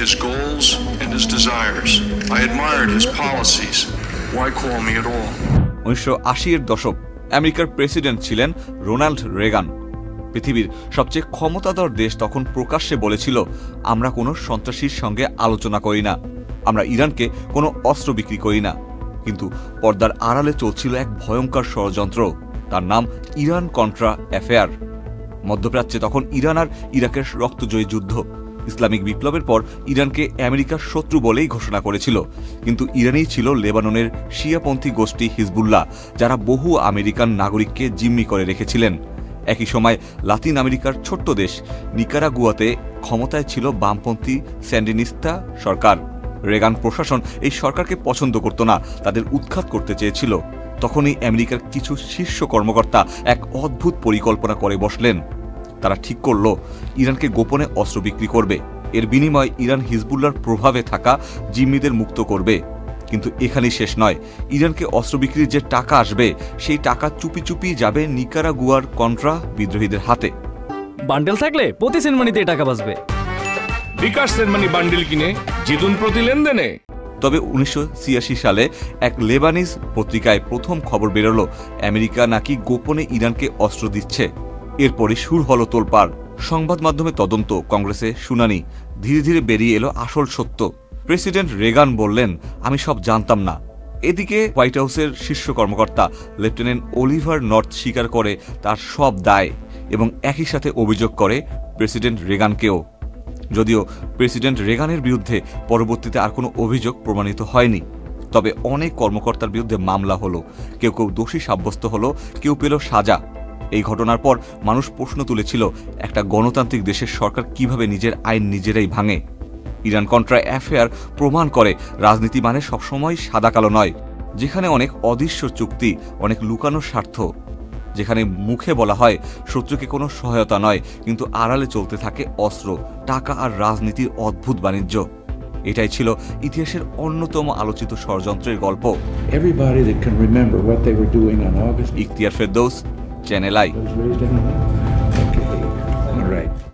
his goals and his desires. I admired his policies. Why call me at all? 1980-এর দশক আমেরিকার president ছিলেন Ronald Reagan. পৃথিবীর সবচেয়ে ক্ষমতাধর দেশ তখন প্রকাশ্যে বলেছিল, আমরা কোনো সন্ত্রাসীর সঙ্গে আলোচনা করি না, আমরা ইরানকে কোনো অস্ত্র বিক্রি করি না। কিন্তু পর্দার আড়ালে চলছিল এক ভয়ঙ্কর ষড়যন্ত্র, তার নাম ইরান কন্ট্রা অ্যাফেয়ার। মধ্যপ্রাচ্যে তখন ইরান আর ইরাকের রক্তজয়ী যুদ্ধ। ইসলামিক বিপ্লবের পর ইরানকে আমেরিকার শত্রু বলেই ঘোষণা করেছিল, কিন্তু ইরানই ছিল লেবাননের শিয়াপন্থী গোষ্ঠী হিজবুল্লাহ, যারা বহু আমেরিকান নাগরিককে জিম্মি করে রেখেছিলেন। একই সময় লাতিন আমেরিকার ছোট্ট দেশ নিকারাগুয়াতে ক্ষমতায় ছিল বামপন্থী স্যান্ডিনিস্তা সরকার। রেগান প্রশাসন এই সরকারকে পছন্দ করত না, তাদের উৎখাত করতে চেয়েছিল। তখনই আমেরিকার কিছু শীর্ষ কর্মকর্তা এক অদ্ভুত পরিকল্পনা করে বসলেন। তারা ঠিক করল ইরানকে গোপনে অস্ত্র বিক্রি করবে, এর বিনিময়ে ইরান হিজবুল্লাহর প্রভাবে থাকা জিম্মিদের মুক্ত করবে। কিন্তু এখানেই শেষ নয়, ইরানকে অস্ত্র বিক্রির যে টাকা আসবে সেই টাকা চুপি চুপি যাবে নিকারাগুয়ার কন্ট্রা বিদ্রোহীদের হাতে। বান্ডেল থাকলে প্রতি সেনমানিতে টাকা বাঁচবে। বিকাশ সেনমানি বান্ডেল কিনে জিতুন প্রতি লেনদেনে। তবে 1986 সালে এক লেবানিজ পত্রিকায় প্রথম খবর বেরোলো, আমেরিকা নাকি গোপনে ইরানকে অস্ত্র দিচ্ছে। এরপরে শুরু হলো তোলপাড়, সংবাদ মাধ্যমে তদন্ত, কংগ্রেসে শুনানি। ধীরে ধীরে বেরিয়ে এলো আসল সত্য। প্রেসিডেন্ট রেগান বললেন, আমি সব জানতাম না। এদিকে হোয়াইট হাউসের শীর্ষ কর্মকর্তা লেফটেন্যান্ট অলিভার নর্থ স্বীকার করে তার সব দায় এবং একই সাথে অভিযোগ করে প্রেসিডেন্ট রেগানকেও। যদিও প্রেসিডেন্ট রেগানের বিরুদ্ধে পরবর্তীতে আর কোনো অভিযোগ প্রমাণিত হয়নি, তবে অনেক কর্মকর্তার বিরুদ্ধে মামলা হলো, কেউ কেউ দোষী সাব্যস্ত হলো, কেউ পেল সাজা। এই ঘটনার পর মানুষ প্রশ্ন তুলেছিল, একটা গণতান্ত্রিক দেশের সরকার কিভাবে নিজের আইন নিজেরাই ভাঙে। ইরান কন্ট্রা অ্যাফেয়ার প্রমাণ করে রাজনীতি মানে সবসময় সাদা কালো নয়, যেখানে অনেক অদৃশ্য চুক্তি, অনেক লুকানো স্বার্থ, যেখানে মুখে বলা হয় শত্রুকে কোনো সহায়তা নয়, কিন্তু আড়ালে চলতে থাকে অস্ত্র, টাকা আর রাজনীতির অদ্ভুত বাণিজ্য। এটাই ছিল ইতিহাসের অন্যতম আলোচিত ষড়যন্ত্রের গল্প। Ikhtiyar Ferdous, channel I.